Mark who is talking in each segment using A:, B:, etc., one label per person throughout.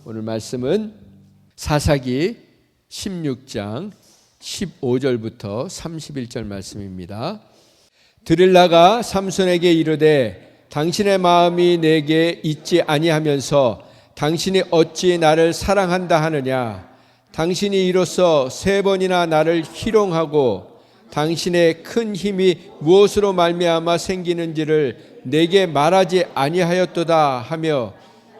A: 오늘 말씀은 사사기 16장 15절부터 31절 말씀입니다. 드릴라가 삼손에게 이르되 당신의 마음이 내게 있지 아니하면서 당신이 어찌 나를 사랑한다 하느냐. 당신이 이로써 3번이나 나를 희롱하고 당신의 큰 힘이 무엇으로 말미암아 생기는지를 내게 말하지 아니하였도다 하며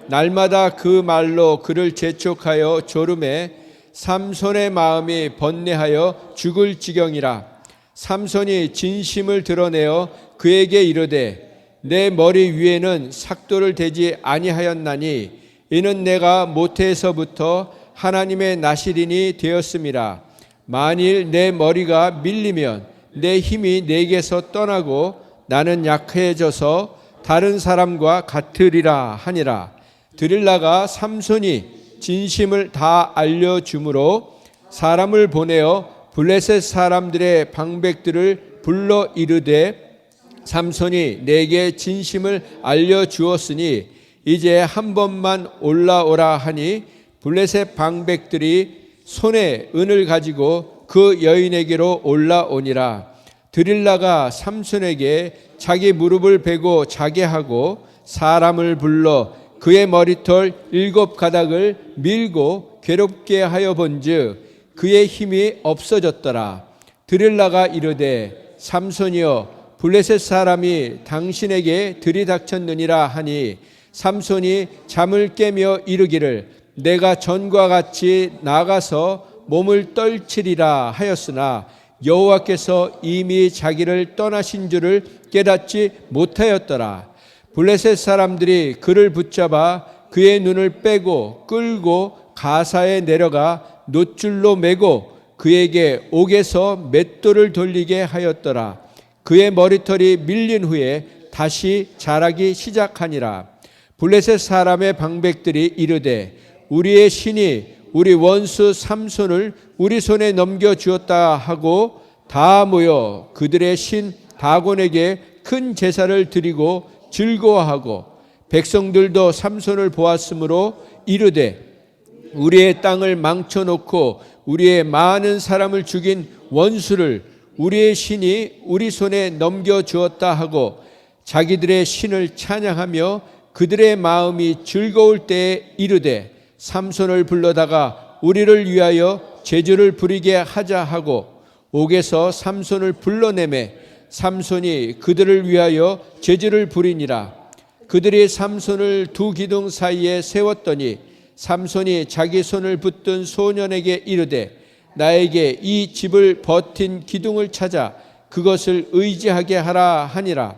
A: 날마다 그 말로 그를 재촉하여 조름에 삼손의 마음이 번뇌하여 죽을 지경이라. 삼손이 진심을 드러내어 그에게 이르되 내 머리 위에는 삭도를 대지 아니하였나니 이는 내가 모태에서부터 하나님의 나실인이 되었음이라. 만일 내 머리가 밀리면 내 힘이 내게서 떠나고 나는 약해져서 다른 사람과 같으리라 하니라. 드릴라가 삼손이 진심을 다 알려주므로 사람을 보내어 블레셋 사람들의 방백들을 불러 이르되 삼손이 내게 진심을 알려주었으니 이제 한 번만 올라오라 하니 블레셋 방백들이 손에 은을 가지고 그 여인에게로 올라오니라. 드릴라가 삼손에게 자기 무릎을 베고 자게 하고 사람을 불러 그의 머리털 7가닥을 밀고 괴롭게 하여 본즉 그의 힘이 없어졌더라. 드릴라가 이르되 삼손이여 블레셋 사람이 당신에게 들이닥쳤느니라 하니 삼손이 잠을 깨며 이르기를 내가 전과 같이 나가서 몸을 떨치리라 하였으나 여호와께서 이미 자기를 떠나신 줄을 깨닫지 못하였더라. 블레셋 사람들이 그를 붙잡아 그의 눈을 빼고 끌고 가사에 내려가 놋줄로 매고 그에게 옥에서 맷돌을 돌리게 하였더라. 그의 머리털이 밀린 후에 다시 자라기 시작하니라. 블레셋 사람의 방백들이 이르되 우리의 신이 우리 원수 삼손을 우리 손에 넘겨주었다 하고 다 모여 그들의 신 다곤에게 큰 제사를 드리고 즐거워하고 백성들도 삼손을 보았으므로 이르되 우리의 땅을 망쳐놓고 우리의 많은 사람을 죽인 원수를 우리의 신이 우리 손에 넘겨주었다 하고 자기들의 신을 찬양하며 그들의 마음이 즐거울 때에 이르되 삼손을 불러다가 우리를 위하여 제주를 부리게 하자 하고 옥에서 삼손을 불러내매 삼손이 그들을 위하여 제주를 부리니라. 그들이 삼손을 두 기둥 사이에 세웠더니 삼손이 자기 손을 붙든 소년에게 이르되 나에게 이 집을 버틴 기둥을 찾아 그것을 의지하게 하라 하니라.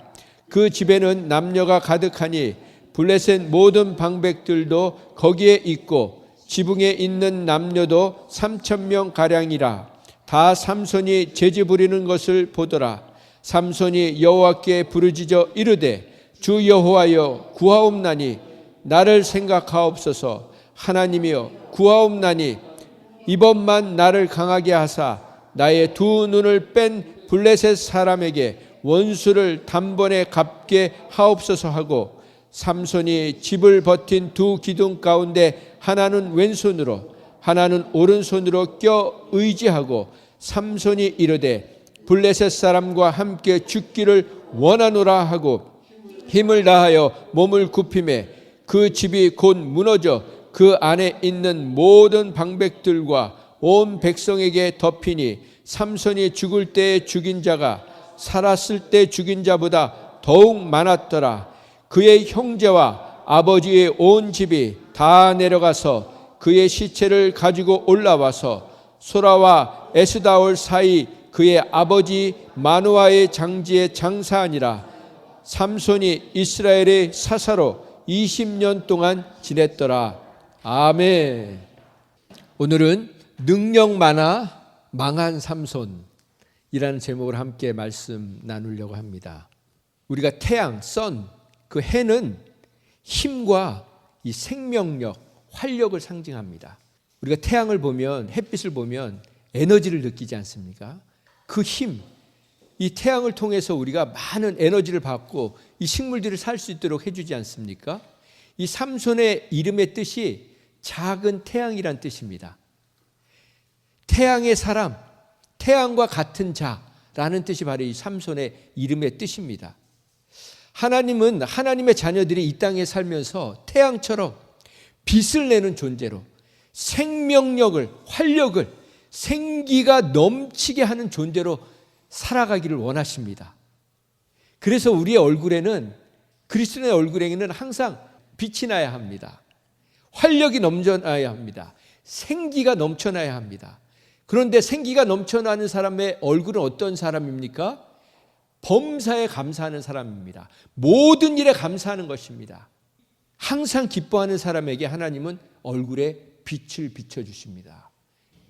A: 그 집에는 남녀가 가득하니 블레셋 모든 방백들도 거기에 있고 지붕에 있는 남녀도 3,000명 가량이라. 다 삼손이 제지 부리는 것을 보더라. 삼손이 여호와께 부르짖어 이르되 주 여호와여 구하옵나니 나를 생각하옵소서. 하나님이여 구하옵나니 이번만 나를 강하게 하사 나의 두 눈을 뺀 블레셋 사람에게 원수를 단번에 갚게 하옵소서 하고 삼손이 집을 버틴 두 기둥 가운데 하나는 왼손으로 하나는 오른손으로 껴 의지하고 삼손이 이르되 블레셋 사람과 함께 죽기를 원하노라 하고 힘을 다하여 몸을 굽히매 그 집이 곧 무너져 그 안에 있는 모든 방백들과 온 백성에게 덮이니 삼손이 죽을 때에 죽인 자가 살았을 때 죽인 자보다 더욱 많았더라. 그의 형제와 아버지의 온 집이 다 내려가서 그의 시체를 가지고 올라와서 소라와 에스다올 사이 그의 아버지 마누아의 장지에 장사하니라. 삼손이 이스라엘의 사사로 20년 동안 지냈더라. 아멘. 오늘은 능력 많아 망한 삼손이라는 제목으로 함께 말씀 나누려고 합니다. 우리가 태양, 선, 그 해는 힘과 이 생명력, 활력을 상징합니다. 우리가 태양을 보면, 햇빛을 보면 에너지를 느끼지 않습니까? 그 힘, 이 태양을 통해서 우리가 많은 에너지를 받고 이 식물들을 살 수 있도록 해주지 않습니까? 이 삼손의 이름의 뜻이 작은 태양이란 뜻입니다. 태양의 사람, 태양과 같은 자라는 뜻이 바로 이 삼손의 이름의 뜻입니다. 하나님은 하나님의 자녀들이 이 땅에 살면서 태양처럼 빛을 내는 존재로 생명력을, 활력을, 생기가 넘치게 하는 존재로 살아가기를 원하십니다. 그래서 우리의 얼굴에는, 그리스도의 얼굴에는 항상 빛이 나야 합니다. 활력이 넘쳐나야 합니다. 생기가 넘쳐나야 합니다. 그런데 생기가 넘쳐나는 사람의 얼굴은 어떤 사람입니까? 범사에 감사하는 사람입니다. 모든 일에 감사하는 것입니다. 항상 기뻐하는 사람에게 하나님은 얼굴에 빛을 비춰주십니다.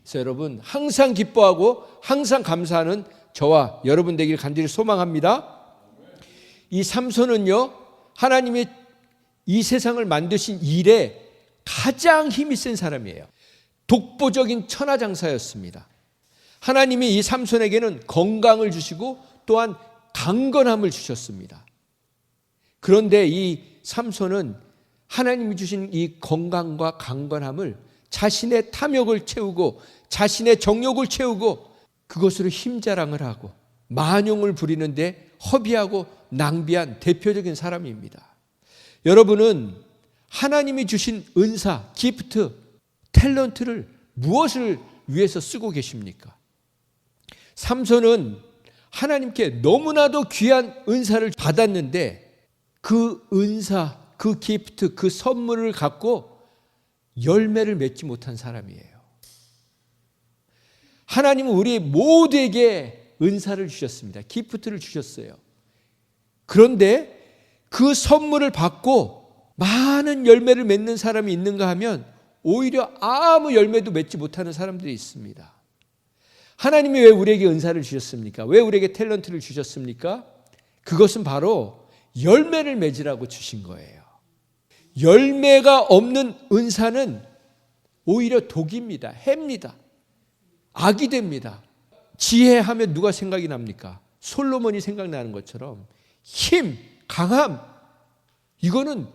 A: 그래서 여러분, 항상 기뻐하고 항상 감사하는 저와 여러분 되길 간절히 소망합니다. 이 삼손은요, 하나님이 이 세상을 만드신 일에 가장 힘이 센 사람이에요. 독보적인 천하장사였습니다. 하나님이 이 삼손에게는 건강을 주시고 또한 강건함을 주셨습니다. 그런데 이 삼손은 하나님이 주신 이 건강과 강건함을 자신의 탐욕을 채우고 자신의 정욕을 채우고 그것으로 힘자랑을 하고 만용을 부리는데 허비하고 낭비한 대표적인 사람입니다. 여러분은 하나님이 주신 은사, 기프트, 탤런트를 무엇을 위해서 쓰고 계십니까? 삼손은 하나님께 너무나도 귀한 은사를 받았는데 그 은사, 그 기프트, 그 선물을 갖고 열매를 맺지 못한 사람이에요. 하나님은 우리 모두에게 은사를 주셨습니다. 기프트를 주셨어요. 그런데 그 선물을 받고 많은 열매를 맺는 사람이 있는가 하면 오히려 아무 열매도 맺지 못하는 사람들이 있습니다. 하나님이 왜 우리에게 은사를 주셨습니까? 왜 우리에게 탤런트를 주셨습니까? 그것은 바로 열매를 맺으라고 주신 거예요. 열매가 없는 은사는 오히려 독입니다. 해입니다. 악이 됩니다. 지혜하면 누가 생각이 납니까? 솔로몬이 생각나는 것처럼 힘, 강함, 이거는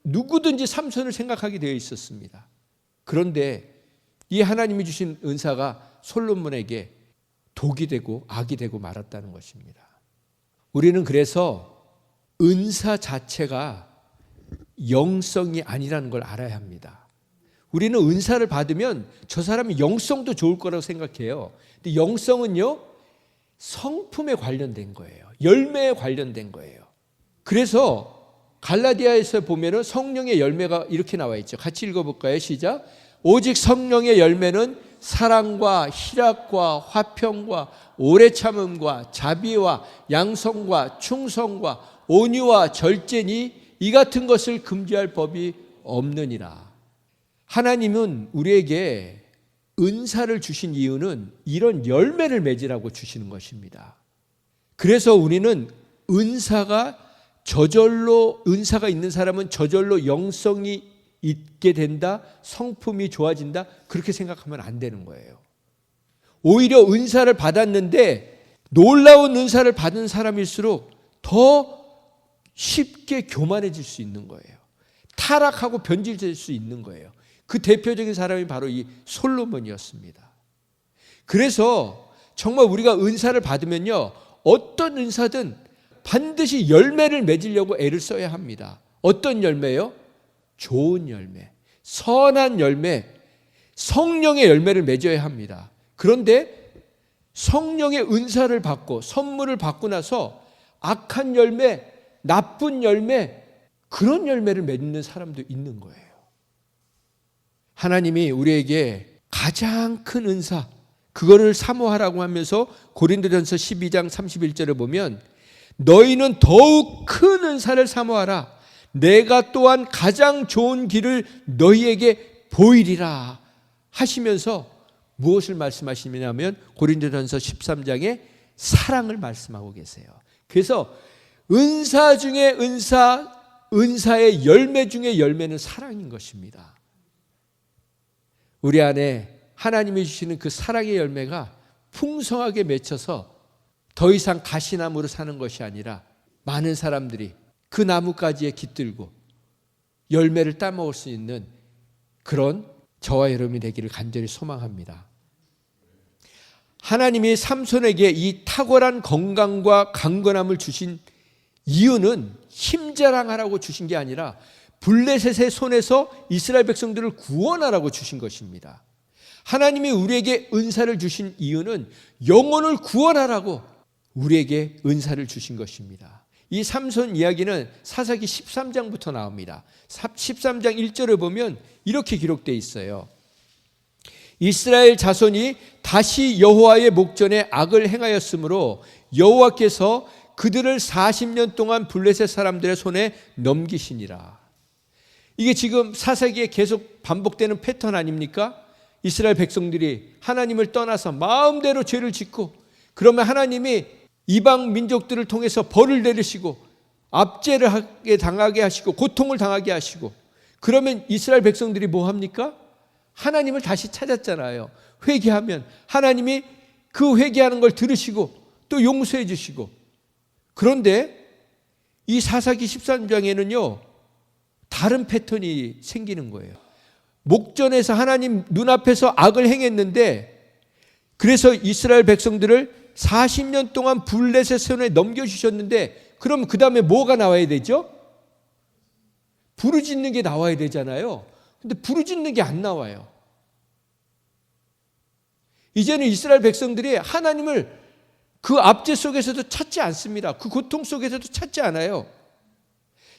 A: 누구든지 삼손을 생각하게 되어 있었습니다. 그런데 이 하나님이 주신 은사가 솔로몬에게 독이 되고 악이 되고 말았다는 것입니다. 우리는 그래서 은사 자체가 영성이 아니라는 걸 알아야 합니다. 우리는 은사를 받으면 저 사람이 영성도 좋을 거라고 생각해요. 근데 영성은요, 성품에 관련된 거예요. 열매에 관련된 거예요. 그래서 갈라디아에서 보면은 성령의 열매가 이렇게 나와 있죠. 같이 읽어볼까요? 시작. 오직 성령의 열매는 사랑과 희락과 화평과 오래 참음과 자비와 양성과 충성과 온유와 절제니 이 같은 것을 금지할 법이 없느니라. 하나님은 우리에게 은사를 주신 이유는 이런 열매를 맺으라고 주시는 것입니다. 그래서 우리는 은사가 있는 사람은 저절로 영성이 있게 된다, 성품이 좋아진다, 그렇게 생각하면 안 되는 거예요. 오히려 은사를 받았는데 놀라운 은사를 받은 사람일수록 더 쉽게 교만해질 수 있는 거예요. 타락하고 변질될 수 있는 거예요. 그 대표적인 사람이 바로 이 솔로몬이었습니다. 그래서 정말 우리가 은사를 받으면요, 어떤 은사든 반드시 열매를 맺으려고 애를 써야 합니다. 어떤 열매요? 좋은 열매, 선한 열매, 성령의 열매를 맺어야 합니다. 그런데 성령의 은사를 받고 선물을 받고 나서 악한 열매, 나쁜 열매, 그런 열매를 맺는 사람도 있는 거예요. 하나님이 우리에게 가장 큰 은사, 그거를 사모하라고 하면서 고린도전서 12장 31절에 보면 너희는 더욱 큰 은사를 사모하라. 내가 또한 가장 좋은 길을 너희에게 보이리라 하시면서 무엇을 말씀하시냐면 고린도전서 13장에 사랑을 말씀하고 계세요. 그래서 은사 중에 은사의 열매 중에 열매는 사랑인 것입니다. 우리 안에 하나님이 주시는 그 사랑의 열매가 풍성하게 맺혀서 더 이상 가시나무로 사는 것이 아니라 많은 사람들이 그 나뭇가지에 깃들고 열매를 따먹을 수 있는 그런 저와 여러분이 되기를 간절히 소망합니다. 하나님이 삼손에게 이 탁월한 건강과 강건함을 주신 이유는 힘자랑하라고 주신 게 아니라 블레셋의 손에서 이스라엘 백성들을 구원하라고 주신 것입니다. 하나님이 우리에게 은사를 주신 이유는 영혼을 구원하라고 우리에게 은사를 주신 것입니다. 이 삼손 이야기는 사사기 13장부터 나옵니다. 13장 1절에 보면 이렇게 기록되어 있어요. 이스라엘 자손이 다시 여호와의 목전에 악을 행하였으므로 여호와께서 그들을 40년 동안 블레셋 사람들의 손에 넘기시니라. 이게 지금 사사기에 계속 반복되는 패턴 아닙니까? 이스라엘 백성들이 하나님을 떠나서 마음대로 죄를 짓고, 그러면 하나님이 이방 민족들을 통해서 벌을 내리시고 압제를 당하게 하시고 고통을 당하게 하시고, 그러면 이스라엘 백성들이 뭐 합니까? 하나님을 다시 찾았잖아요. 회개하면 하나님이 그 회개하는 걸 들으시고 또 용서해 주시고. 그런데 이 사사기 13장에는요 다른 패턴이 생기는 거예요. 목전에서 하나님 눈앞에서 악을 행했는데, 그래서 이스라엘 백성들을 40년 동안 블레셋 손에 넘겨주셨는데, 그럼 그 다음에 뭐가 나와야 되죠? 부르짖는 게 나와야 되잖아요. 근데 부르짖는 게 안 나와요. 이제는 이스라엘 백성들이 하나님을 그 압제 속에서도 찾지 않습니다. 그 고통 속에서도 찾지 않아요.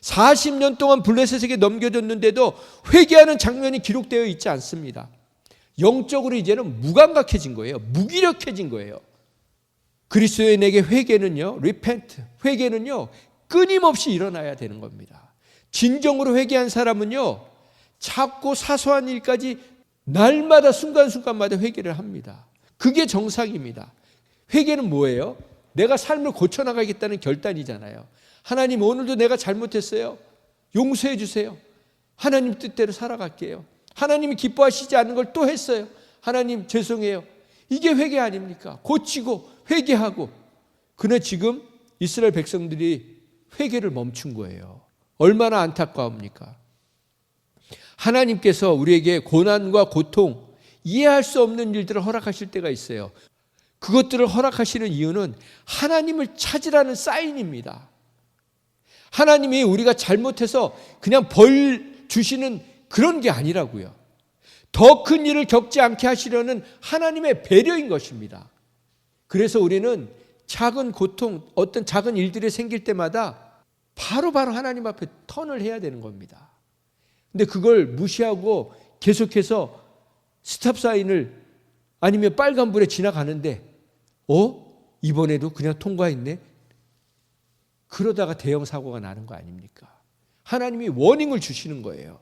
A: 40년 동안 블레셋에게 넘겨졌는데도 회개하는 장면이 기록되어 있지 않습니다. 영적으로 이제는 무감각해진 거예요. 무기력해진 거예요. 그리스도인에게 회개는요, repent, 회개는요 끊임없이 일어나야 되는 겁니다. 진정으로 회개한 사람은요 작고 사소한 일까지 날마다 순간순간마다 회개를 합니다. 그게 정상입니다. 회개는 뭐예요? 내가 삶을 고쳐나가겠다는 결단이잖아요. 하나님, 오늘도 내가 잘못했어요. 용서해 주세요. 하나님 뜻대로 살아갈게요. 하나님이 기뻐하시지 않는 걸 또 했어요. 하나님 죄송해요. 이게 회개 아닙니까? 고치고 회개하고. 그러나 지금 이스라엘 백성들이 회개를 멈춘 거예요. 얼마나 안타까웁니까? 하나님께서 우리에게 고난과 고통, 이해할 수 없는 일들을 허락하실 때가 있어요. 그것들을 허락하시는 이유는 하나님을 찾으라는 사인입니다. 하나님이 우리가 잘못해서 그냥 벌 주시는 그런 게 아니라고요. 더 큰 일을 겪지 않게 하시려는 하나님의 배려인 것입니다. 그래서 우리는 작은 고통, 어떤 작은 일들이 생길 때마다 바로바로 하나님 앞에 턴을 해야 되는 겁니다. 근데 그걸 무시하고 계속해서 스탑 사인을 아니면 빨간불에 지나가는데 이번에도 그냥 통과했네? 그러다가 대형 사고가 나는 거 아닙니까? 하나님이 워닝을 주시는 거예요.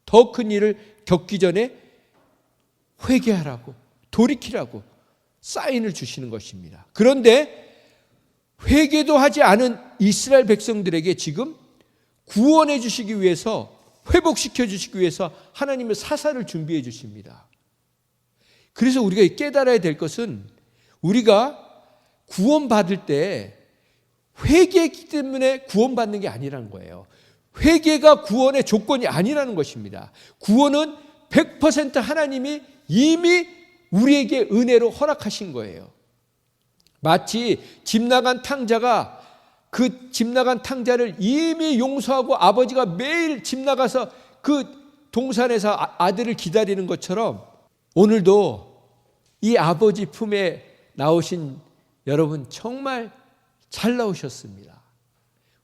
A: 더 큰 일을 겪기 전에 회개하라고, 돌이키라고 사인을 주시는 것입니다. 그런데 회개도 하지 않은 이스라엘 백성들에게 지금 구원해 주시기 위해서, 회복시켜 주시기 위해서 하나님의 사사를 준비해 주십니다. 그래서 우리가 깨달아야 될 것은, 우리가 구원받을 때 회개이기 때문에 구원받는 게 아니라는 거예요. 회개가 구원의 조건이 아니라는 것입니다. 구원은 100% 하나님이 이미 우리에게 은혜로 허락하신 거예요. 마치 집 나간 탕자가 그 집 나간 탕자를 이미 용서하고 아버지가 매일 집 나가서 그 동산에서 아들을 기다리는 것처럼, 오늘도 이 아버지 품에 나오신 여러분 정말 잘 나오셨습니다.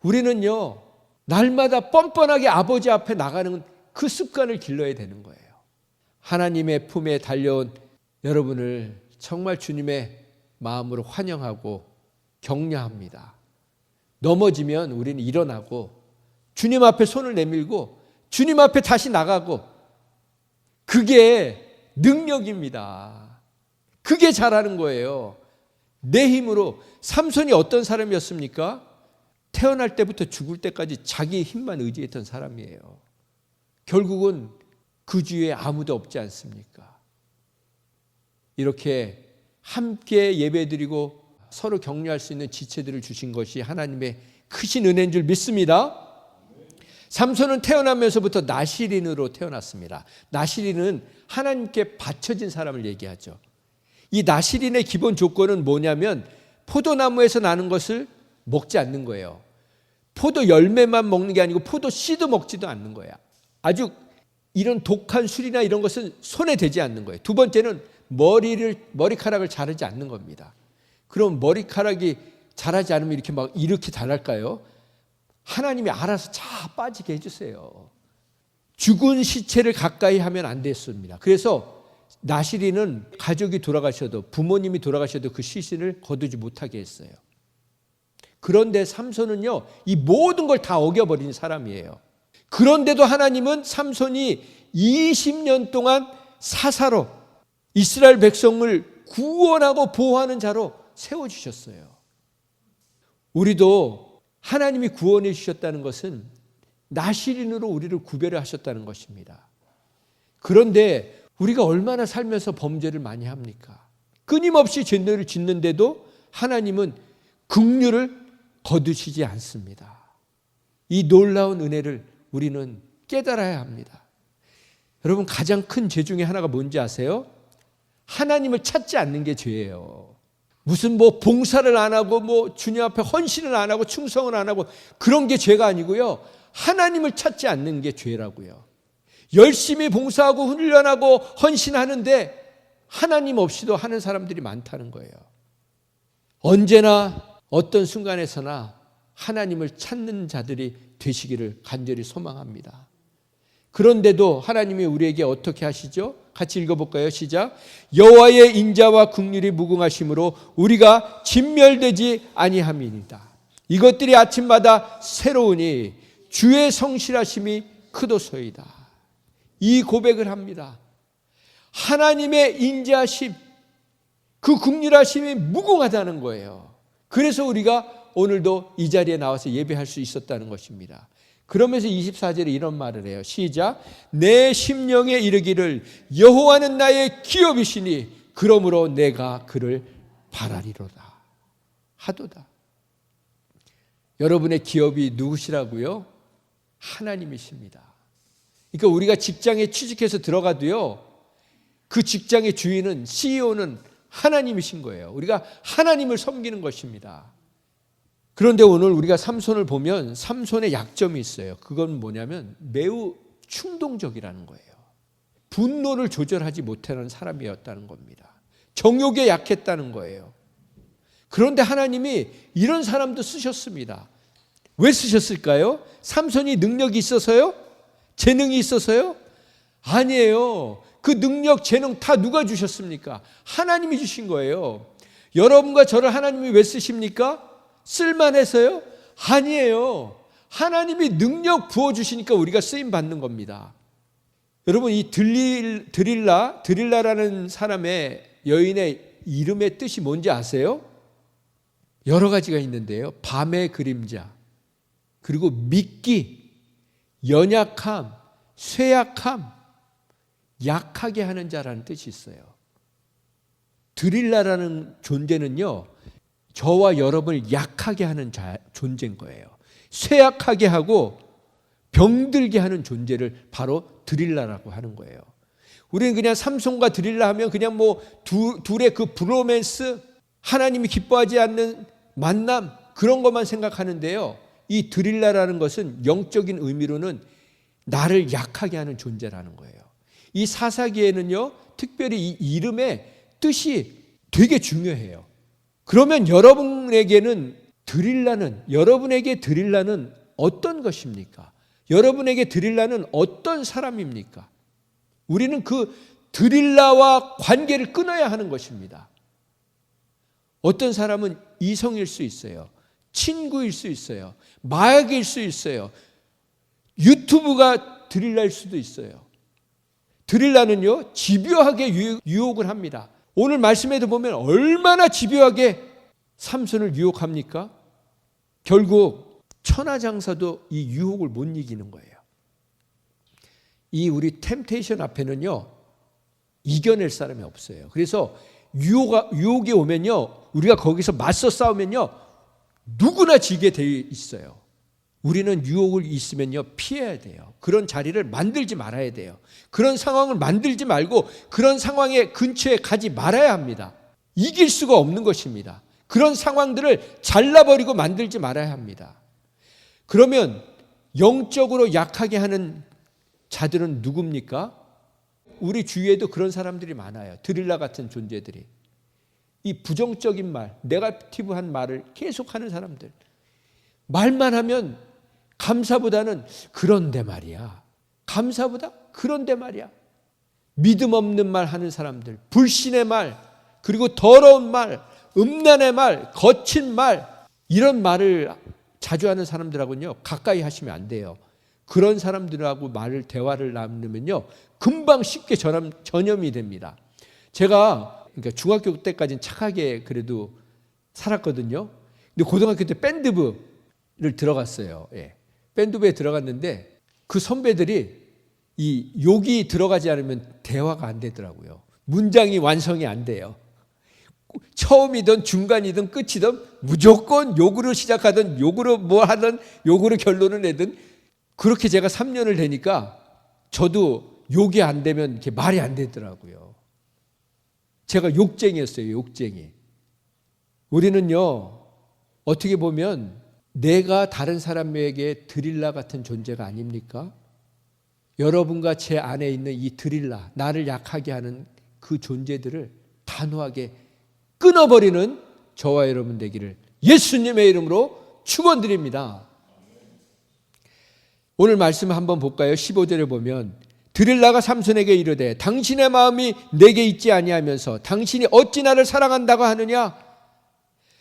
A: 우리는요 날마다 뻔뻔하게 아버지 앞에 나가는 그 습관을 길러야 되는 거예요. 하나님의 품에 달려온 여러분을 정말 주님의 마음으로 환영하고 격려합니다. 넘어지면 우리는 일어나고 주님 앞에 손을 내밀고 주님 앞에 다시 나가고, 그게 능력입니다. 그게 잘하는 거예요. 내 힘으로. 삼손이 어떤 사람이었습니까? 태어날 때부터 죽을 때까지 자기의 힘만 의지했던 사람이에요. 결국은 그 주위에 아무도 없지 않습니까? 이렇게 함께 예배드리고 서로 격려할 수 있는 지체들을 주신 것이 하나님의 크신 은혜인 줄 믿습니다. 삼손은 태어나면서부터 나실인으로 태어났습니다. 나실인은 하나님께 바쳐진 사람을 얘기하죠. 이 나실인의 기본 조건은 뭐냐면 포도나무에서 나는 것을 먹지 않는 거예요. 포도 열매만 먹는 게 아니고 포도 씨도 먹지도 않는 거야. 아주 이런 독한 술이나 이런 것은 손에 대지 않는 거예요. 두 번째는 머리카락을 자르지 않는 겁니다. 그럼 머리카락이 자라지 않으면 이렇게 자랄까요? 하나님이 알아서 다 빠지게 해주세요. 죽은 시체를 가까이 하면 안 됐습니다. 그래서 나실이는 가족이 돌아가셔도, 부모님이 돌아가셔도 그 시신을 거두지 못하게 했어요. 그런데 삼손은요, 이 모든 걸 다 어겨버린 사람이에요. 그런데도 하나님은 삼손이 20년 동안 사사로 이스라엘 백성을 구원하고 보호하는 자로 세워주셨어요. 우리도 하나님이 구원해 주셨다는 것은 나실인으로 우리를 구별을 하셨다는 것입니다. 그런데 우리가 얼마나 살면서 범죄를 많이 합니까? 끊임없이 죄를 짓는데도 하나님은 긍휼을 거두시지 않습니다. 이 놀라운 은혜를 우리는 깨달아야 합니다. 여러분, 가장 큰 죄 중에 하나가 뭔지 아세요? 하나님을 찾지 않는 게 죄예요. 무슨 봉사를 안 하고 주님 앞에 헌신을 안 하고 충성을 안 하고 그런 게 죄가 아니고요. 하나님을 찾지 않는 게 죄라고요. 열심히 봉사하고 훈련하고 헌신하는데 하나님 없이도 하는 사람들이 많다는 거예요. 언제나 어떤 순간에서나 하나님을 찾는 자들이 되시기를 간절히 소망합니다. 그런데도 하나님이 우리에게 어떻게 하시죠? 같이 읽어볼까요? 시작. 여호와의 인자와 긍휼이 무궁하심으로 우리가 진멸되지 아니함이니이다. 이것들이 아침마다 새로우니 주의 성실하심이 크도소이다. 이 고백을 합니다. 하나님의 인자하심, 그 긍휼하심이 무궁하다는 거예요. 그래서 우리가 오늘도 이 자리에 나와서 예배할 수 있었다는 것입니다. 그러면서 24절에 이런 말을 해요. 시작. 내 심령에 이르기를 여호와는 나의 기업이시니 그러므로 내가 그를 바라리로다 하도다. 여러분의 기업이 누구시라고요? 하나님이십니다. 그러니까 우리가 직장에 취직해서 들어가도요, 그 직장의 주인은, CEO는 하나님이신 거예요. 우리가 하나님을 섬기는 것입니다. 그런데 오늘 우리가 삼손을 보면 삼손의 약점이 있어요. 그건 뭐냐면 매우 충동적이라는 거예요. 분노를 조절하지 못하는 사람이었다는 겁니다. 정욕에 약했다는 거예요. 그런데 하나님이 이런 사람도 쓰셨습니다. 왜 쓰셨을까요? 삼손이 능력이 있어서요? 재능이 있어서요? 아니에요. 그 능력, 재능 다 누가 주셨습니까? 하나님이 주신 거예요. 여러분과 저를 하나님이 왜 쓰십니까? 쓸만해서요? 아니에요. 하나님이 능력 부어주시니까 우리가 쓰임받는 겁니다. 여러분, 이 드릴라라는 사람의 여인의 이름의 뜻이 뭔지 아세요? 여러 가지가 있는데요. 밤의 그림자, 그리고 미끼, 연약함, 쇠약함, 약하게 하는 자라는 뜻이 있어요. 드릴라라는 존재는요, 저와 여러분을 약하게 하는 존재인 거예요. 쇠약하게 하고 병들게 하는 존재를 바로 드릴라라고 하는 거예요. 우리는 그냥 삼손과 드릴라 하면 그냥 둘의 그 브로맨스, 하나님이 기뻐하지 않는 만남, 그런 것만 생각하는데요. 이 드릴라라는 것은 영적인 의미로는 나를 약하게 하는 존재라는 거예요. 이 사사기에는요, 특별히 이 이름의 뜻이 되게 중요해요. 그러면 여러분에게 드릴라는 어떤 것입니까? 여러분에게 드릴라는 어떤 사람입니까? 우리는 그 드릴라와 관계를 끊어야 하는 것입니다. 어떤 사람은 이성일 수 있어요. 친구일 수 있어요. 마약일 수 있어요. 유튜브가 드릴라일 수도 있어요. 드릴라는요, 집요하게 유혹을 합니다. 오늘 말씀에도 보면 얼마나 집요하게 삼손을 유혹합니까? 결국 천하장사도 이 유혹을 못 이기는 거예요. 이 우리 템테이션 앞에는요, 이겨낼 사람이 없어요. 그래서 유혹이 오면요, 우리가 거기서 맞서 싸우면요, 누구나 지게 돼 있어요. 우리는 유혹을 있으면요 피해야 돼요. 그런 자리를 만들지 말아야 돼요. 그런 상황을 만들지 말고 그런 상황의 근처에 가지 말아야 합니다. 이길 수가 없는 것입니다. 그런 상황들을 잘라버리고 만들지 말아야 합니다. 그러면 영적으로 약하게 하는 자들은 누굽니까? 우리 주위에도 그런 사람들이 많아요. 드릴라 같은 존재들이. 이 부정적인 말, 네거티브한 말을 계속하는 사람들. 말만 하면 감사보다는 그런데 말이야. 감사보다 그런데 말이야. 믿음 없는 말 하는 사람들, 불신의 말, 그리고 더러운 말, 음란의 말, 거친 말, 이런 말을 자주 하는 사람들하고는요 가까이 하시면 안 돼요. 그런 사람들하고 대화를 나누면요 금방 쉽게 전염이 됩니다. 제가 그러니까 중학교 때까지는 착하게 그래도 살았거든요. 근데 고등학교 때 밴드부를 들어갔어요. 예. 밴드부에 들어갔는데 그 선배들이 이 욕이 들어가지 않으면 대화가 안 되더라고요. 문장이 완성이 안 돼요. 처음이든 중간이든 끝이든 무조건 욕으로 시작하든 욕으로 뭐 하든 욕으로 결론을 내든 그렇게 제가 3년을 되니까 저도 욕이 안 되면 이렇게 말이 안 되더라고요. 제가 욕쟁이였어요. 욕쟁이. 우리는요 어떻게 보면 내가 다른 사람에게 드릴라 같은 존재가 아닙니까? 여러분과 제 안에 있는 이 드릴라, 나를 약하게 하는 그 존재들을 단호하게 끊어버리는 저와 여러분 되기를 예수님의 이름으로 축원드립니다. 오늘 말씀 한번 볼까요? 15절에 보면 드릴라가 삼손에게 이르되 당신의 마음이 내게 있지 아니하면서 당신이 어찌 나를 사랑한다고 하느냐?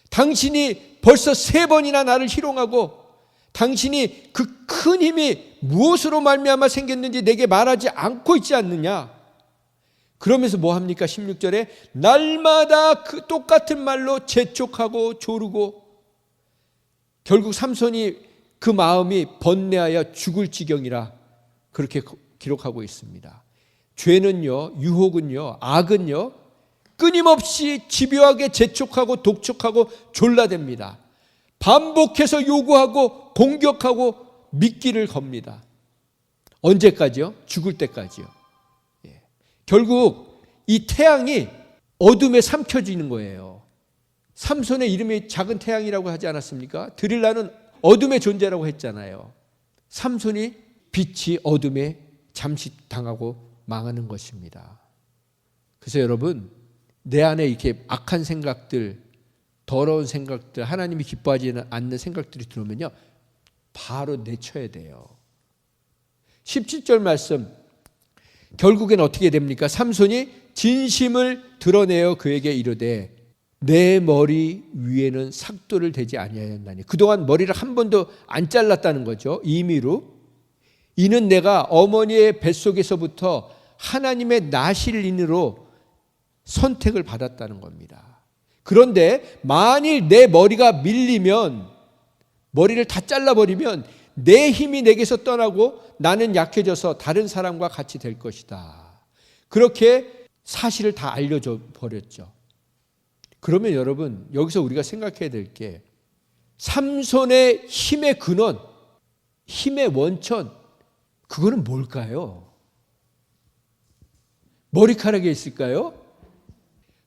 A: 당신이 벌써 3번이나 나를 희롱하고 당신이 그 큰 힘이 무엇으로 말미암아 생겼는지 내게 말하지 않고 있지 않느냐? 그러면서 뭐 합니까? 16절에 날마다 그 똑같은 말로 재촉하고 조르고 결국 삼손이 그 마음이 번뇌하여 죽을 지경이라 그렇게 기록하고 있습니다. 죄는요, 유혹은요, 악은요 끊임없이 집요하게 재촉하고 독촉하고 졸라댑니다. 반복해서 요구하고 공격하고 미끼를 겁니다. 언제까지요? 죽을 때까지요. 예. 결국 이 태양이 어둠에 삼켜지는 거예요. 삼손의 이름이 작은 태양이라고 하지 않았습니까? 드릴라는 어둠의 존재라고 했잖아요. 삼손이 빛이 어둠에 잠식당하고 망하는 것입니다. 그래서 여러분 내 안에 이렇게 악한 생각들, 더러운 생각들, 하나님이 기뻐하지 않는 생각들이 들어오면요 바로 내쳐야 돼요. 17절 말씀 결국엔 어떻게 됩니까? 삼손이 진심을 드러내어 그에게 이르되 내 머리 위에는 삭도를 대지 아니하였나니 그동안 머리를 한 번도 안 잘랐다는 거죠. 임의로. 이는 내가 어머니의 뱃속에서부터 하나님의 나실인으로 선택을 받았다는 겁니다. 그런데 만일 내 머리가 밀리면 머리를 다 잘라버리면 내 힘이 내게서 떠나고 나는 약해져서 다른 사람과 같이 될 것이다. 그렇게 사실을 다 알려줘 버렸죠. 그러면 여러분 여기서 우리가 생각해야 될 게 삼손의 힘의 근원, 힘의 원천 그거는 뭘까요? 머리카락에 있을까요?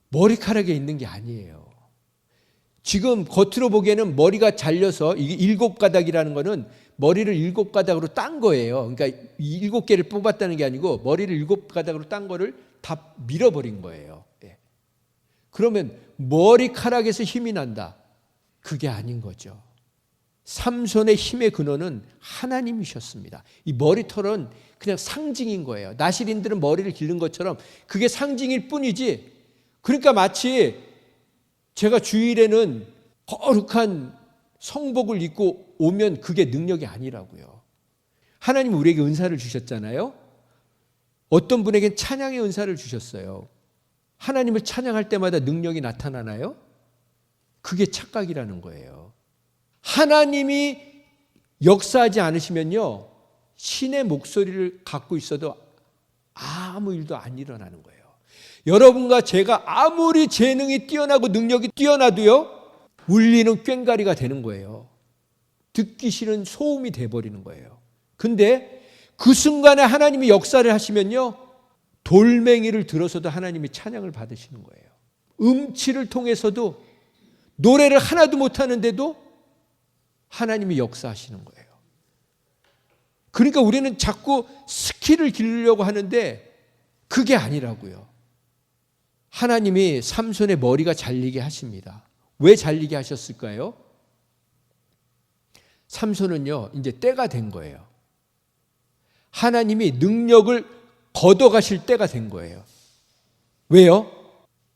A: 머리카락에 있는 게 아니에요. 지금 겉으로 보기에는 머리가 잘려서 이게 7가닥이라는 거는 머리를 7가닥으로 딴 거예요. 그러니까 7개를 뽑았다는 게 아니고 머리를 7가닥으로 딴 거를 다 밀어버린 거예요. 예. 그러면 머리카락에서 힘이 난다. 그게 아닌 거죠. 삼손의 힘의 근원은 하나님이셨습니다. 이 머리털은 그냥 상징인 거예요. 나실인들은 머리를 기른 것처럼 그게 상징일 뿐이지. 그러니까 마치 제가 주일에는 거룩한 성복을 입고 오면 그게 능력이 아니라고요. 하나님 우리에게 은사를 주셨잖아요. 어떤 분에겐 찬양의 은사를 주셨어요. 하나님을 찬양할 때마다 능력이 나타나나요? 그게 착각이라는 거예요. 하나님이 역사하지 않으시면요 신의 목소리를 갖고 있어도 아무 일도 안 일어나는 거예요. 여러분과 제가 아무리 재능이 뛰어나고 능력이 뛰어나도요 울리는 꽹과리가 되는 거예요. 듣기 싫은 소음이 돼버리는 거예요. 근데 그 순간에 하나님이 역사를 하시면요, 돌멩이를 들어서도 하나님이 찬양을 받으시는 거예요. 음치를 통해서도 노래를 하나도 못하는데도 하나님이 역사하시는 거예요. 그러니까 우리는 자꾸 스킬을 기르려고 하는데 그게 아니라고요. 하나님이 삼손의 머리가 잘리게 하십니다. 왜 잘리게 하셨을까요? 삼손은요, 이제 때가 된 거예요. 하나님이 능력을 걷어가실 때가 된 거예요. 왜요?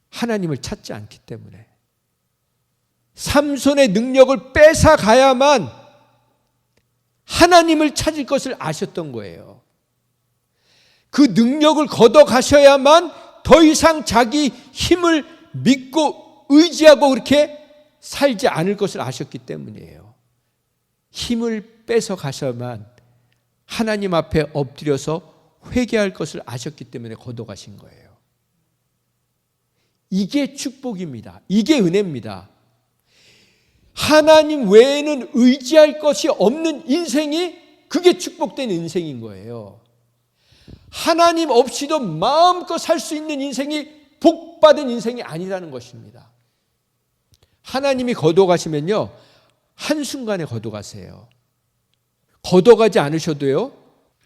A: 하나님을 찾지 않기 때문에. 삼손의 능력을 뺏어가야만 하나님을 찾을 것을 아셨던 거예요. 그 능력을 걷어가셔야만 더 이상 자기 힘을 믿고 의지하고 그렇게 살지 않을 것을 아셨기 때문이에요. 힘을 뺏어가셔야만 하나님 앞에 엎드려서 회개할 것을 아셨기 때문에 걷어가신 거예요. 이게 축복입니다. 이게 은혜입니다. 하나님 외에는 의지할 것이 없는 인생이 그게 축복된 인생인 거예요. 하나님 없이도 마음껏 살 수 있는 인생이 복받은 인생이 아니라는 것입니다. 하나님이 걷어가시면요, 한순간에 걷어가세요. 걷어가지 않으셔도요,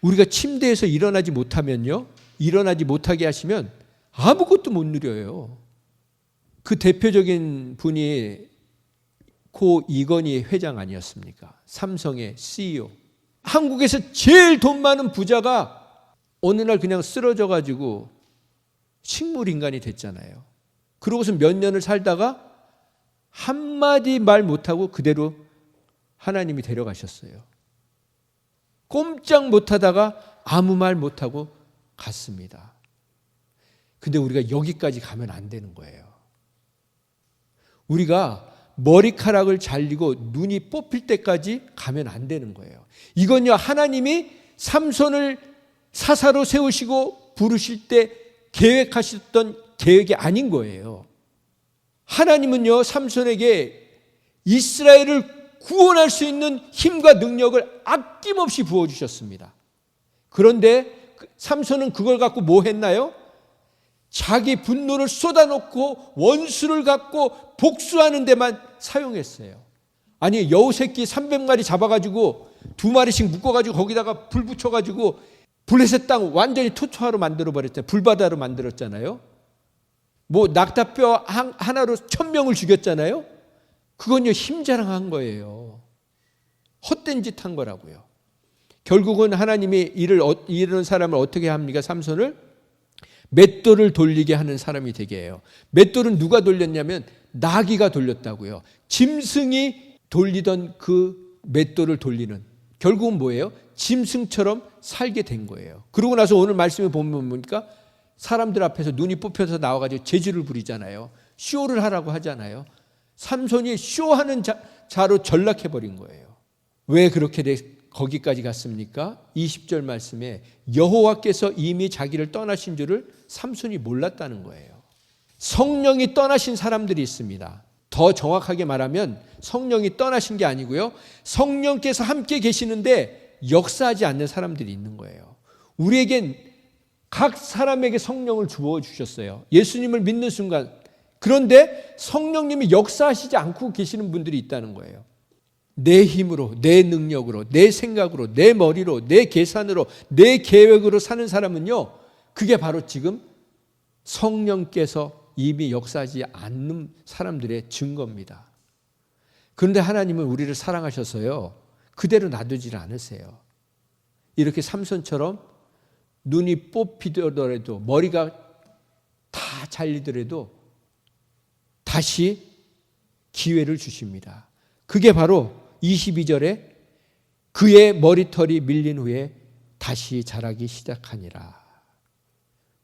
A: 우리가 침대에서 일어나지 못하면요, 일어나지 못하게 하시면 아무것도 못 누려요. 그 대표적인 분이 고 이건희 회장 아니었습니까? 삼성의 CEO. 한국에서 제일 돈 많은 부자가 어느 날 그냥 쓰러져 가지고 식물인간이 됐잖아요. 그러고서 몇 년을 살다가 한마디 말 못하고 그대로 하나님이 데려가셨어요. 꼼짝 못하다가 아무 말 못하고 갔습니다. 근데 우리가 여기까지 가면 안 되는 거예요. 우리가 머리카락을 잘리고 눈이 뽑힐 때까지 가면 안 되는 거예요. 이건요, 하나님이 삼손을 사사로 세우시고 부르실 때 계획하셨던 계획이 아닌 거예요. 하나님은요, 삼손에게 이스라엘을 구원할 수 있는 힘과 능력을 아낌없이 부어주셨습니다. 그런데 삼손은 그걸 갖고 뭐 했나요? 자기 분노를 쏟아놓고 원수를 갖고 복수하는 데만 사용했어요. 아니, 여우 새끼 300마리 잡아가지고 2마리씩 묶어가지고 거기다가 불 붙여가지고 블레셋 땅 완전히 토토화로 만들어버렸잖아요. 불바다로 만들었잖아요. 뭐 낙타뼈 하나로 1000명을 죽였잖아요. 그건요, 힘자랑한 거예요. 헛된 짓 한 거라고요. 결국은 하나님이 이런 사람을 어떻게 합니까? 삼손을 맷돌을 돌리게 하는 사람이 되게 해요. 맷돌은 누가 돌렸냐면 나귀가 돌렸다고요. 짐승이 돌리던 그 맷돌을 돌리는, 결국은 뭐예요? 짐승처럼 살게 된 거예요. 그러고 나서 오늘 말씀에 보면 뭡니까? 사람들 앞에서 눈이 뽑혀서 나와가지고 재주를 부리잖아요. 쇼를 하라고 하잖아요. 삼손이 쇼하는 자로 전락해버린 거예요. 왜 그렇게 거기까지 갔습니까? 20절 말씀에 여호와께서 이미 자기를 떠나신 줄을 삼손이 몰랐다는 거예요. 성령이 떠나신 사람들이 있습니다. 더 정확하게 말하면 성령이 떠나신 게 아니고요, 성령께서 함께 계시는데 역사하지 않는 사람들이 있는 거예요. 우리에겐 각 사람에게 성령을 주어주셨어요. 예수님을 믿는 순간. 그런데 성령님이 역사하시지 않고 계시는 분들이 있다는 거예요. 내 힘으로, 내 능력으로, 내 생각으로, 내 머리로, 내 계산으로, 내 계획으로 사는 사람은요, 그게 바로 지금 성령께서 이미 역사하지 않는 사람들의 증거입니다. 그런데 하나님은 우리를 사랑하셔서요, 그대로 놔두질 않으세요. 이렇게 삼손처럼 눈이 뽑히더라도, 머리가 다 잘리더라도 다시 기회를 주십니다. 그게 바로 22절에 그의 머리털이 밀린 후에 다시 자라기 시작하니라.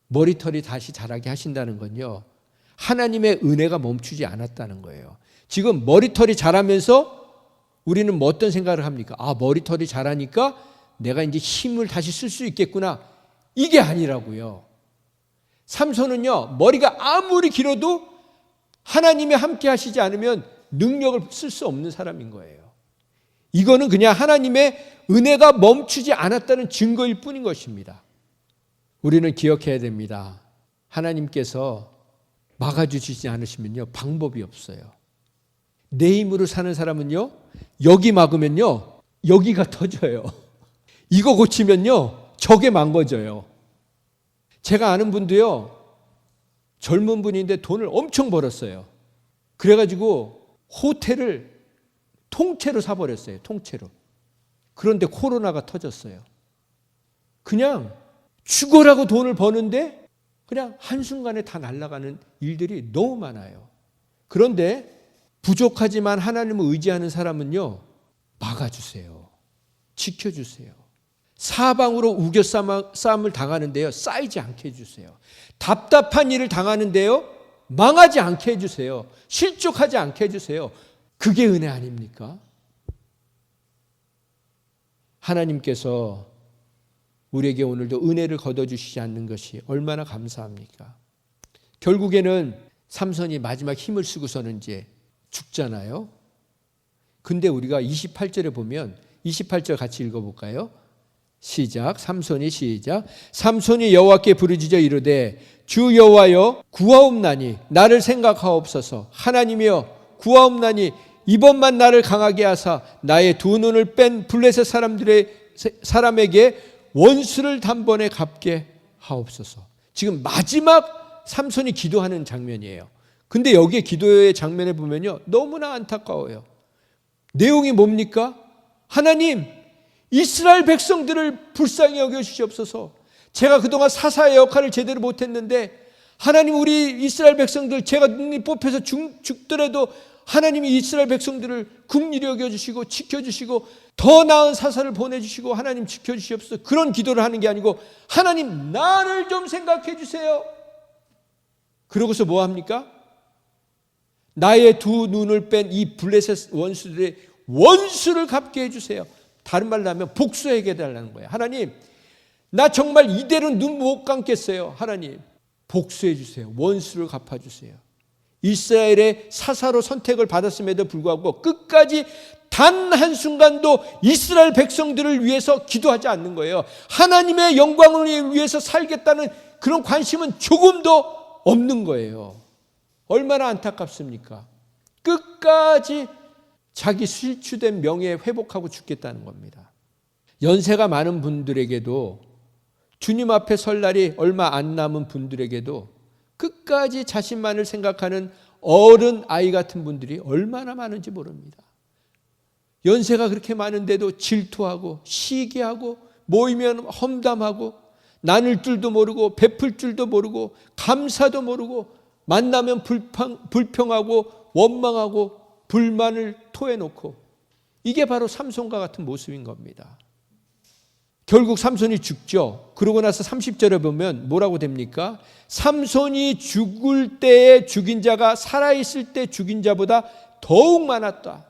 A: 머리털이 다시 자라게 하신다는 건요, 하나님의 은혜가 멈추지 않았다는 거예요. 지금 머리털이 자라면서 우리는 뭐 어떤 생각을 합니까? 아, 머리털이 자라니까 내가 이제 힘을 다시 쓸 수 있겠구나. 이게 아니라고요. 삼손은요, 머리가 아무리 길어도 하나님이 함께 하시지 않으면 능력을 쓸 수 없는 사람인 거예요. 이거는 그냥 하나님의 은혜가 멈추지 않았다는 증거일 뿐인 것입니다. 우리는 기억해야 됩니다. 하나님께서 막아주시지 않으시면요, 방법이 없어요. 내 힘으로 사는 사람은요, 여기 막으면요, 여기가 터져요. 이거 고치면요, 저게 망가져요. 제가 아는 분도요, 젊은 분인데 돈을 엄청 벌었어요. 그래가지고 호텔을 통째로 사버렸어요. 통째로. 그런데 코로나가 터졌어요. 그냥 죽어라고 돈을 버는데 그냥 한순간에 다 날아가는 일들이 너무 많아요. 그런데 부족하지만 하나님을 의지하는 사람은요, 막아주세요. 지켜주세요. 사방으로 우겨싸움을 당하는데요, 쌓이지 않게 해주세요. 답답한 일을 당하는데요, 망하지 않게 해주세요. 실족하지 않게 해주세요. 그게 은혜 아닙니까? 하나님께서 우리에게 오늘도 은혜를 거둬주시지 않는 것이 얼마나 감사합니까? 결국에는 삼손이 마지막 힘을 쓰고서는 이제 죽잖아요. 근데 우리가 28절에 보면 28절 같이 읽어볼까요? 시작. 삼손이 시작. 삼손이 여호와께 부르짖어 이르되 주 여호와여 구하옵나니 나를 생각하옵소서. 하나님이여 구하옵나니 이번만 나를 강하게 하사 나의 두 눈을 뺀 블레셋 사람에게 원수를 단번에 갚게 하옵소서. 지금 마지막 삼손이 기도하는 장면이에요. 근데 여기에 기도의 장면에 보면요, 너무나 안타까워요. 내용이 뭡니까? 하나님, 이스라엘 백성들을 불쌍히 여겨주시옵소서. 제가 그동안 사사의 역할을 제대로 못했는데 하나님, 우리 이스라엘 백성들 제가 눈이 뽑혀서 죽더라도 하나님이 이스라엘 백성들을 긍휼히 여겨주시고 지켜주시고 더 나은 사사를 보내주시고 하나님 지켜주시옵소서. 그런 기도를 하는 게 아니고 하나님, 나를 좀 생각해 주세요. 그러고서 뭐 합니까? 나의 두 눈을 뺀 이 블레셋 원수들의 원수를 갚게 해주세요. 다른 말로 하면 복수해 달라는 거예요. 하나님, 나 정말 이대로 눈 못 감겠어요. 하나님, 복수해 주세요. 원수를 갚아주세요. 이스라엘의 사사로 선택을 받았음에도 불구하고 끝까지 단 한순간도 이스라엘 백성들을 위해서 기도하지 않는 거예요. 하나님의 영광을 위해서 살겠다는 그런 관심은 조금도 없는 거예요. 얼마나 안타깝습니까? 끝까지 자기 실추된 명예 회복하고 죽겠다는 겁니다. 연세가 많은 분들에게도, 주님 앞에 설 날이 얼마 안 남은 분들에게도 끝까지 자신만을 생각하는 어른 아이 같은 분들이 얼마나 많은지 모릅니다. 연세가 그렇게 많은데도 질투하고 시기하고 모이면 험담하고 나눌 줄도 모르고 베풀 줄도 모르고 감사도 모르고 만나면 불평하고 원망하고 불만을 토해놓고, 이게 바로 삼손과 같은 모습인 겁니다. 결국 삼손이 죽죠. 그러고 나서 30절에 보면 뭐라고 됩니까? 삼손이 죽을 때에 죽인 자가 살아있을 때 죽인 자보다 더욱 많았다.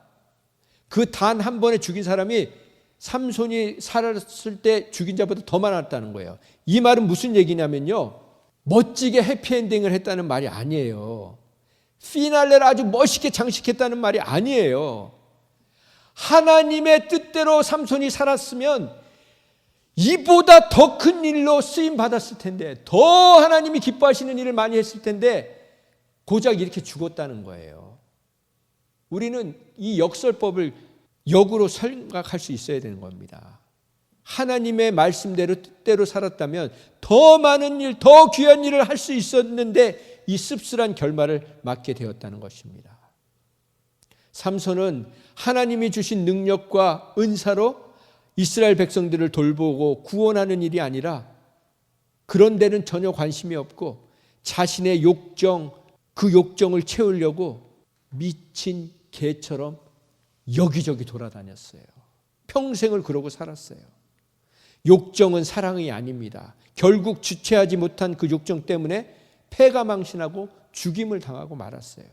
A: 그 단 한 번에 죽인 사람이 삼손이 살았을 때 죽인 자보다 더 많았다는 거예요. 이 말은 무슨 얘기냐면요, 멋지게 해피엔딩을 했다는 말이 아니에요. 피날레를 아주 멋있게 장식했다는 말이 아니에요. 하나님의 뜻대로 삼손이 살았으면 이보다 더 큰 일로 쓰임 받았을 텐데, 더 하나님이 기뻐하시는 일을 많이 했을 텐데 고작 이렇게 죽었다는 거예요. 우리는 이 역설법을 역으로 생각할 수 있어야 되는 겁니다. 하나님의 말씀대로 뜻대로 살았다면 더 많은 일, 더 귀한 일을 할 수 있었는데 이 씁쓸한 결말을 맞게 되었다는 것입니다. 삼손은 하나님이 주신 능력과 은사로 이스라엘 백성들을 돌보고 구원하는 일이 아니라 그런 데는 전혀 관심이 없고 자신의 욕정, 그 욕정을 채우려고 미친 개처럼 여기저기 돌아다녔어요. 평생을 그러고 살았어요. 욕정은 사랑이 아닙니다. 결국 주체하지 못한 그 욕정 때문에 패가망신하고 죽임을 당하고 말았어요.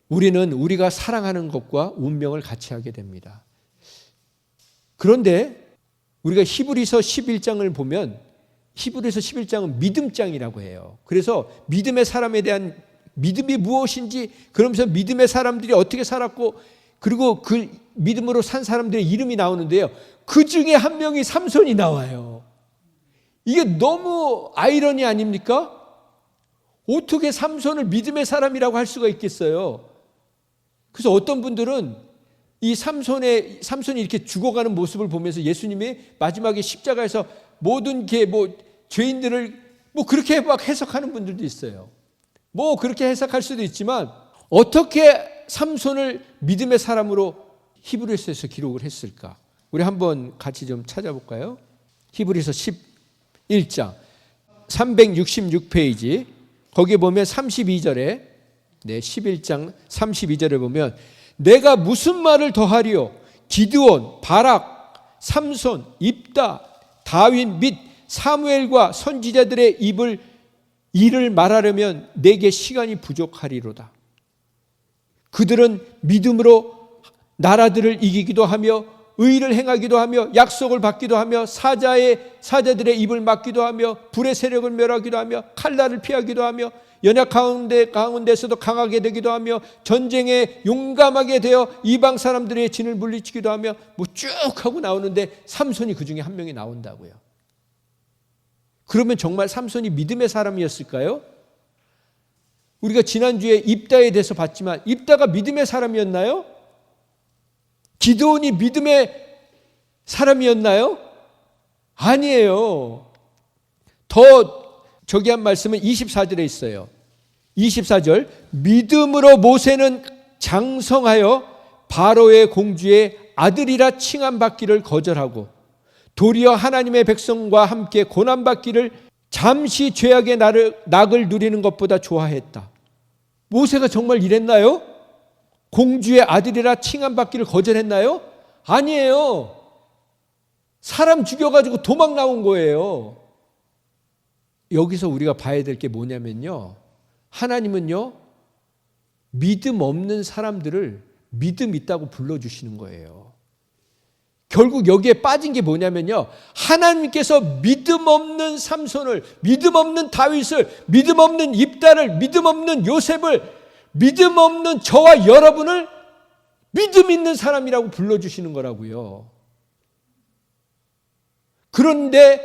A: 우리는 우리가 사랑하는 것과 운명을 같이 하게 됩니다. 그런데 우리가 히브리서 11장을 보면, 히브리서 11장은 믿음장이라고 해요. 그래서 믿음의 사람에 대한 믿음이 무엇인지, 그러면서 믿음의 사람들이 어떻게 살았고 그리고 그 믿음으로 산 사람들의 이름이 나오는데요. 그 중에 한 명이 삼손이 나와요. 이게 너무 아이러니 아닙니까? 어떻게 삼손을 믿음의 사람이라고 할 수가 있겠어요? 그래서 어떤 분들은 이 삼손이 이렇게 죽어가는 모습을 보면서 예수님이 마지막에 십자가에서 모든 죄인들을 그렇게 막 해석하는 분들도 있어요. 그렇게 해석할 수도 있지만 어떻게 삼손을 믿음의 사람으로 히브리서에서 기록을 했을까? 우리 한번 같이 좀 찾아볼까요? 히브리서 11장 366페이지 거기에 보면 32절에 11장 32절에 보면 내가 무슨 말을 더하리요? 기드온, 바락, 삼손, 입다, 다윗 및 사무엘과 선지자들의 일을 말하려면 내게 시간이 부족하리로다. 그들은 믿음으로 나라들을 이기기도 하며 의를 행하기도 하며 약속을 받기도 하며 사자들의 입을 막기도 하며 불의 세력을 멸하기도 하며 칼날을 피하기도 하며 연약 가운데서도 강하게 되기도 하며 전쟁에 용감하게 되어 이방 사람들의 진을 물리치기도 하며 쭉 하고 나오는데 삼손이 그 중에 한 명이 나온다고요. 그러면 정말 삼손이 믿음의 사람이었을까요? 우리가 지난주에 입다에 대해서 봤지만 입다가 믿음의 사람이었나요? 기드온이 믿음의 사람이었나요? 아니에요. 더 저기 한 말씀은 24절에 있어요. 24절 믿음으로 모세는 장성하여 바로의 공주의 아들이라 칭함받기를 거절하고 도리어 하나님의 백성과 함께 고난받기를 잠시 죄악의 낙을 누리는 것보다 좋아했다. 모세가 정말 이랬나요? 공주의 아들이라 칭함받기를 거절했나요? 아니에요. 사람 죽여가지고 도망 나온 거예요. 여기서 우리가 봐야 될 게 뭐냐면요. 하나님은요, 믿음 없는 사람들을 믿음 있다고 불러주시는 거예요. 결국 여기에 빠진 게 뭐냐면요. 하나님께서 믿음 없는 삼손을, 믿음 없는 다윗을, 믿음 없는 입다를, 믿음 없는 요셉을, 믿음 없는 저와 여러분을 믿음 있는 사람이라고 불러주시는 거라고요. 그런데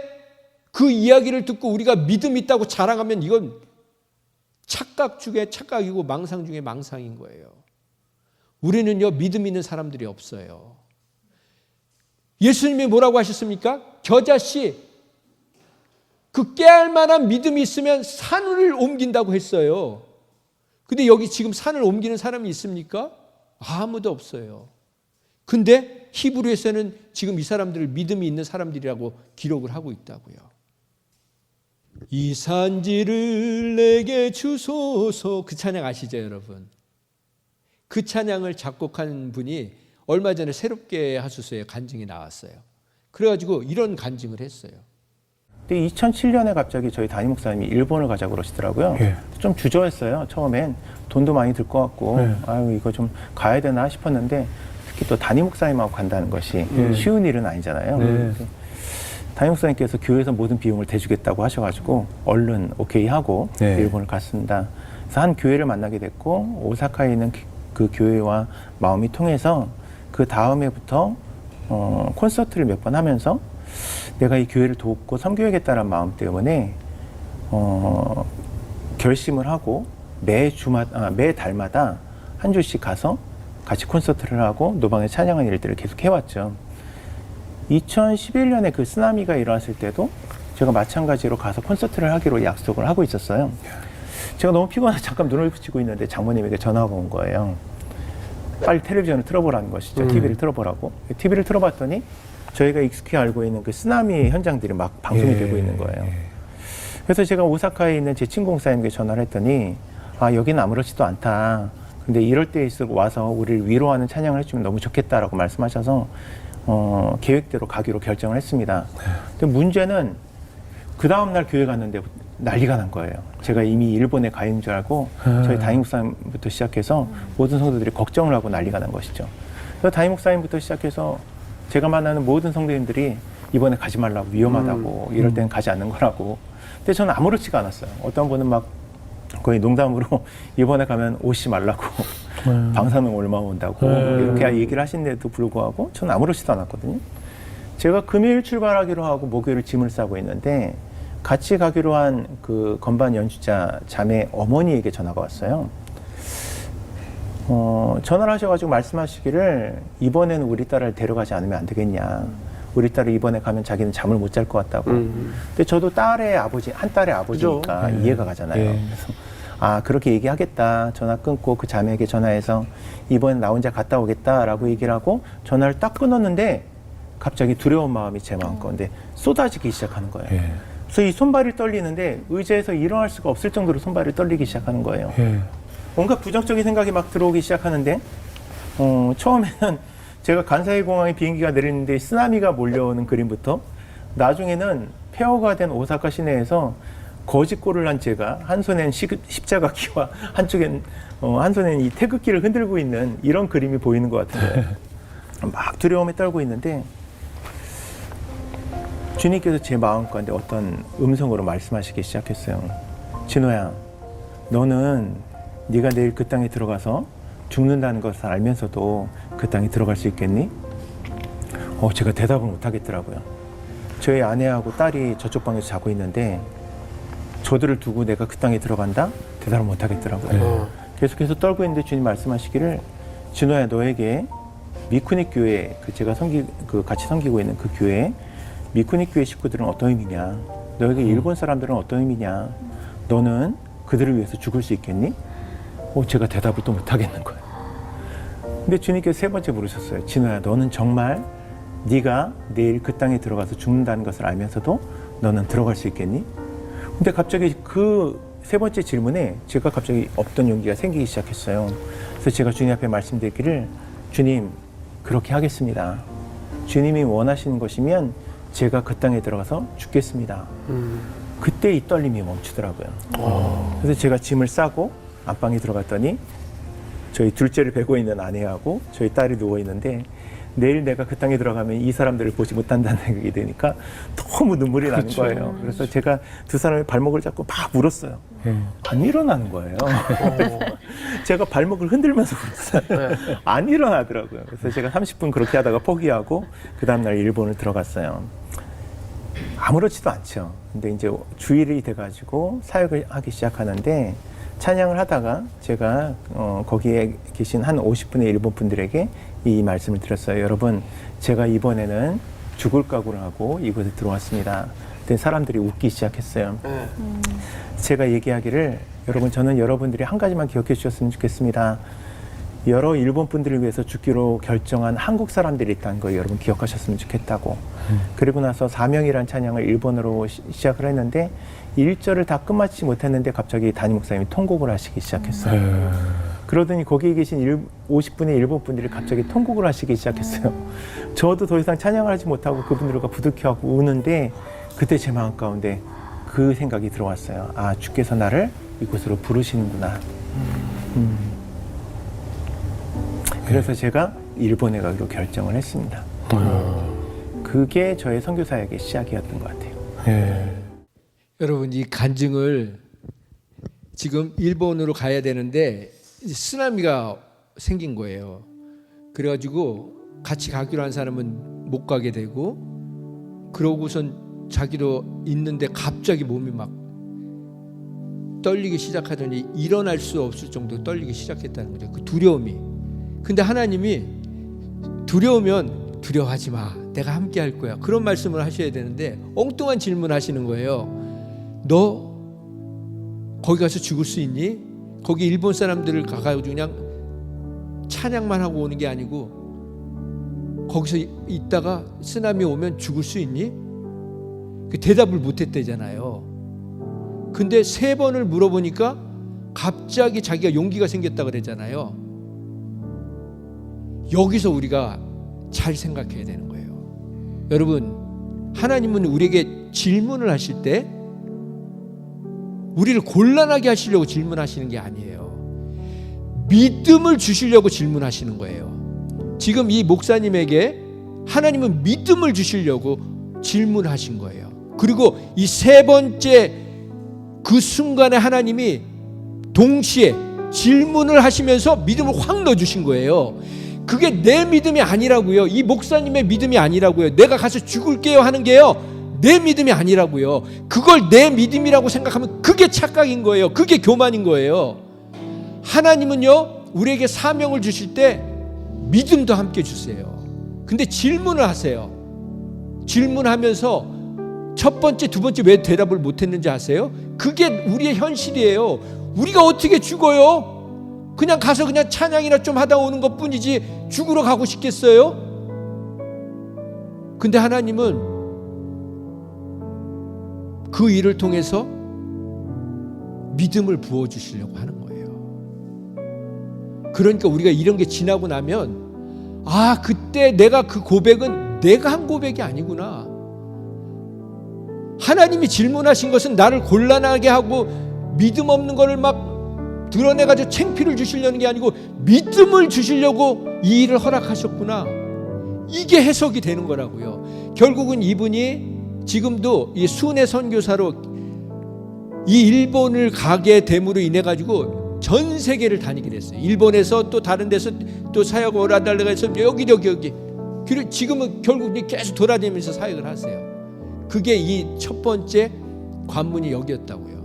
A: 그 이야기를 듣고 우리가 믿음 있다고 자랑하면 이건 착각 중에 착각이고 망상 중에 망상인 거예요. 우리는요, 믿음 있는 사람들이 없어요. 예수님이 뭐라고 하셨습니까? 겨자씨, 그 깨알 만한 믿음이 있으면 산을 옮긴다고 했어요. 근데 여기 지금 산을 옮기는 사람이 있습니까? 아무도 없어요. 근데 히브리에서는 지금 이 사람들을 믿음이 있는 사람들이라고 기록을 하고 있다고요. 이 산지를 내게 주소서, 그 찬양 아시죠, 여러분? 그 찬양을 작곡한 분이 얼마 전에 새롭게 하소서에 간증이 나왔어요. 그래가지고 이런 간증을 했어요.
B: 근데 2007년에 갑자기 저희 담임 목사님이 일본을 가자고 그러시더라고요.
C: 예.
B: 좀 주저했어요. 처음엔 돈도 많이 들 것 같고
C: 예.
B: 아유 이거 좀 가야 되나 싶었는데 특히 또 담임 목사님하고 간다는 것이 쉬운 일은 아니잖아요.
C: 네.
B: 담임 목사님께서 교회에서 모든 비용을 대주겠다고 하셔가지고 얼른 오케이 하고
C: 네.
B: 일본을 갔습니다. 그래서 한 교회를 만나게 됐고 오사카에 있는 그 교회와 마음이 통해서 그 다음 해부터 콘서트를 몇 번 하면서 내가 이 교회를 돕고 섬겨야겠다는 마음 때문에 결심을 하고 매 달마다 한 주씩 가서 같이 콘서트를 하고 노방에 찬양하는 일들을 계속 해왔죠. 2011년에 그 쓰나미가 일어났을 때도 제가 마찬가지로 가서 콘서트를 하기로 약속을 하고 있었어요. 제가 너무 피곤해서 잠깐 눈을 붙이고 있는데 장모님에게 전화가 온 거예요. 빨리 텔레비전을 틀어보라는 것이죠. TV를 틀어보라고. TV를 틀어봤더니 저희가 익숙히 알고 있는 그 쓰나미 현장들이 막 방송이 되고 있는 거예요. 그래서 제가 오사카에 있는 제 친구 목사님께 전화를 했더니 아 여기는 아무렇지도 않다. 근데 이럴 때일수록 와서 우리를 위로하는 찬양을 해주면 너무 좋겠다라고 말씀하셔서 계획대로 가기로 결정을 했습니다. 근데 문제는 그 다음날 교회 갔는데 난리가 난 거예요. 제가 이미 일본에 가 있는 줄 알고 저희 담임 목사님부터 시작해서 모든 성도들이 걱정을 하고 난리가 난 것이죠. 그래서 담임 목사님부터 시작해서 제가 만나는 모든 성도님들이 이번에 가지 말라고, 위험하다고, 이럴 때는 가지 않는 거라고. 근데 저는 아무렇지가 않았어요. 어떤 분은 막 거의 농담으로 이번에 가면 오지 말라고 방사능 얼마 온다고 이렇게 얘기를 하신데도 불구하고 저는 아무렇지도 않았거든요. 제가 금요일 출발하기로 하고 목요일 짐을 싸고 있는데 같이 가기로 한 그 건반 연주자 자매 어머니에게 전화가 왔어요. 전화를 하셔가지고 말씀하시기를 이번에는 우리 딸을 데려가지 않으면 안 되겠냐. 우리 딸이 이번에 가면 자기는 잠을 못 잘 것 같다고. 근데 저도 딸의 아버지, 한 딸의 아버지니까 이해가 가잖아요. 그래서 아, 그렇게 얘기하겠다. 전화 끊고 그 자매에게 전화해서 이번에 나 혼자 갔다 오겠다라고 얘기를 하고 전화를 딱 끊었는데 갑자기 두려운 마음이 제 마음 가운데 쏟아지기 시작하는 거예요. 그래서 이 손발이 떨리는데 의자에서 일어날 수가 없을 정도로 손발이 떨리기 시작하는 거예요. 뭔가 부정적인 생각이 막 들어오기 시작하는데 처음에는 제가 간사이 공항에 비행기가 내리는데 쓰나미가 몰려오는 그림부터 나중에는 폐허가 된 오사카 시내에서 거짓골을 한 제가 한 손엔 십자가기와 한쪽엔 한 손엔 이 태극기를 흔들고 있는 이런 그림이 보이는 것 같은데 막 두려움에 떨고 있는데 주님께서 제 마음 가운데 어떤 음성으로 말씀하시기 시작했어요. 진호야, 너는 네가 내일 그 땅에 들어가서 죽는다는 것을 알면서도 그 땅에 들어갈 수 있겠니? 제가 대답을 못 하겠더라고요. 저희 아내하고 딸이 저쪽 방에서 자고 있는데 저들을 두고 내가 그 땅에 들어간다? 대답을 못 하겠더라고요. 계속해서 떨고 있는데 주님 말씀하시기를 진호야, 너에게 미쿠닉 교회, 제가 같이 섬기고 있는 그 교회, 미쿠닉 교회 식구들은 어떤 의미냐? 너에게 일본 사람들은 어떤 의미냐? 너는 그들을 위해서 죽을 수 있겠니? 제가 대답을 또 못 하겠는 거예요. 근데 주님께서 세 번째 물으셨어요. 진호야, 너는 정말 네가 내일 그 땅에 들어가서 죽는다는 것을 알면서도 너는 들어갈 수 있겠니? 근데 갑자기 그 세 번째 질문에 제가 갑자기 없던 용기가 생기기 시작했어요. 그래서 제가 주님 앞에 말씀드리기를 주님, 그렇게 하겠습니다. 주님이 원하시는 것이면 제가 그 땅에 들어가서 죽겠습니다. 그때 이 떨림이 멈추더라고요. 그래서 제가 짐을 싸고 안방에 들어갔더니 저희 둘째를 베고 있는 아내하고 저희 딸이 누워 있는데 내일 내가 그 땅에 들어가면 이 사람들을 보지 못한다는 생각이 드니까 너무 눈물이 나는 거예요. 그래서 제가 두 사람의 발목을 잡고 막 물었어요. 안 일어나는 거예요. 제가 발목을 흔들면서 물었어요. 안 일어나더라고요. 그래서 제가 30분 그렇게 하다가 포기하고 그 다음날 일본을 들어갔어요. 아무렇지도 않죠. 근데 이제 주일이 돼가지고 사역을 하기 시작하는데 찬양을 하다가 제가 거기에 계신 한 50분의 일본 분들에게 이 말씀을 드렸어요. 여러분, 제가 이번에는 죽을 각오를 하고 이곳에 들어왔습니다. 그때 사람들이 웃기 시작했어요. 제가 얘기하기를 여러분, 저는 여러분들이 한 가지만 기억해 주셨으면 좋겠습니다. 여러 일본 분들을 위해서 죽기로 결정한 한국 사람들이 있다는 거 여러분 기억하셨으면 좋겠다고. 그리고 나서 사명이란 찬양을 일본어로 시작을 했는데 1절을 다 끝마치지 못했는데 갑자기 담임 목사님이 통곡을 하시기 시작했어요. 그러더니 거기에 계신 50분의 일본 분들이 갑자기 통곡을 하시기 시작했어요. 저도 더 이상 찬양을 하지 못하고 그분들과 부득이하고 우는데 그때 제 마음 가운데 그 생각이 들어왔어요. 아, 주께서 나를 이곳으로 부르시는구나. 그래서 제가 일본에 가기로 결정을 했습니다. 그게 저의 선교 사역의 시작이었던 것 같아요.
A: 여러분, 이 간증을 지금 일본으로 가야 되는데 쓰나미가 생긴 거예요. 그래가지고 같이 가기로 한 사람은 못 가게 되고, 그러고선 자기도 있는데 갑자기 몸이 막 떨리기 시작하더니 일어날 수 없을 정도로 떨리기 시작했다는 거죠. 그 두려움이. 근데 하나님이 두려우면 두려워하지 마. 내가 함께 할 거야. 그런 말씀을 하셔야 되는데 엉뚱한 질문 하시는 거예요. 너 거기 가서 죽을 수 있니? 거기 일본 사람들을 가가지고 그냥 찬양만 하고 오는 게 아니고 거기서 있다가 쓰나미 오면 죽을 수 있니? 그 대답을 못했대잖아요. 근데 3번을 물어보니까 갑자기 자기가 용기가 생겼다 그랬잖아요. 여기서 우리가 잘 생각해야 되는 거예요. 여러분, 하나님은 우리에게 질문을 하실 때 우리를 곤란하게 하시려고 질문하시는 게 아니에요. 믿음을 주시려고 질문하시는 거예요. 지금 이 목사님에게 하나님은 믿음을 주시려고 질문하신 거예요. 그리고 이 3번째 그 순간에 하나님이 동시에 질문을 하시면서 믿음을 확 넣어주신 거예요. 그게 내 믿음이 아니라고요. 이 목사님의 믿음이 아니라고요. 내가 가서 죽을게요 하는 게요, 내 믿음이 아니라고요. 그걸 내 믿음이라고 생각하면 그게 착각인 거예요. 그게 교만인 거예요. 하나님은요, 우리에게 사명을 주실 때 믿음도 함께 주세요. 근데 질문을 하세요. 질문하면서 첫 번째, 두 번째 왜 대답을 못했는지 아세요? 그게 우리의 현실이에요. 우리가 어떻게 죽어요? 그냥 가서 그냥 찬양이나 좀 하다 오는 것 뿐이지 죽으러 가고 싶겠어요? 근데 하나님은 그 일을 통해서 믿음을 부어주시려고 하는 거예요. 그러니까 우리가 이런 게 지나고 나면, 아, 그때 내가 그 고백은 내가 한 고백이 아니구나. 하나님이 질문하신 것은 나를 곤란하게 하고 믿음 없는 거를 막 드러내가지고 창피를 주시려는 게 아니고 믿음을 주시려고 이 일을 허락하셨구나. 이게 해석이 되는 거라고요. 결국은 이분이 지금도 이 순회 선교사로 이 일본을 가게 됨으로 인해 가지고 전 세계를 다니게 됐어요. 일본에서 또 다른 데서 또 사역을 오라달라고 해서 여기. 그리고 지금은 결국 계속 돌아다니면서 사역을 하세요. 그게 이 첫 번째 관문이 여기였다고요.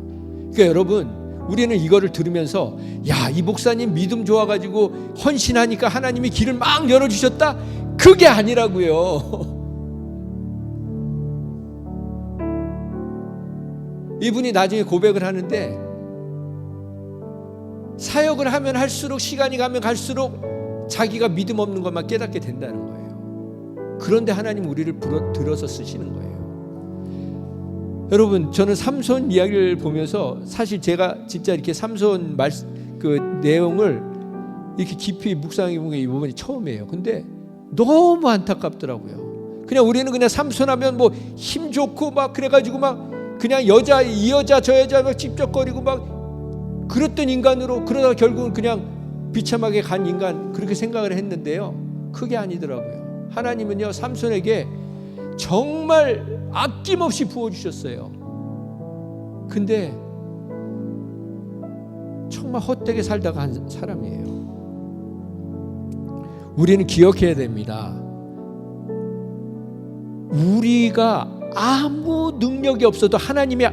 A: 그러니까 여러분, 우리는 이거를 들으면서, 야, 이 목사님 믿음 좋아가지고 헌신하니까 하나님이 길을 막 열어주셨다? 그게 아니라고요. 이분이 나중에 고백을 하는데, 사역을 하면 할수록, 시간이 가면 갈수록 자기가 믿음 없는 것만 깨닫게 된다는 거예요. 그런데 하나님 우리를 들어서 쓰시는 거예요. 여러분, 저는 삼손 이야기를 보면서 사실 제가 진짜 이렇게 삼손 그 내용을 이렇게 깊이 묵상해 본 게 이번이 처음이에요. 근데 너무 안타깝더라고요. 그냥 우리는 그냥 삼손하면 뭐 힘 좋고 막 그래가지고 막 그냥 이 여자 저 여자 막 찝쩍거리고 막 그랬던 인간으로, 그러다가 결국은 그냥 비참하게 간 인간, 그렇게 생각을 했는데요, 그게 아니더라고요. 하나님은요, 삼손에게 정말 아낌없이 부어주셨어요. 근데 정말 헛되게 살다가 한 사람이에요. 우리는 기억해야 됩니다. 우리가 아무 능력이 없어도 하나님이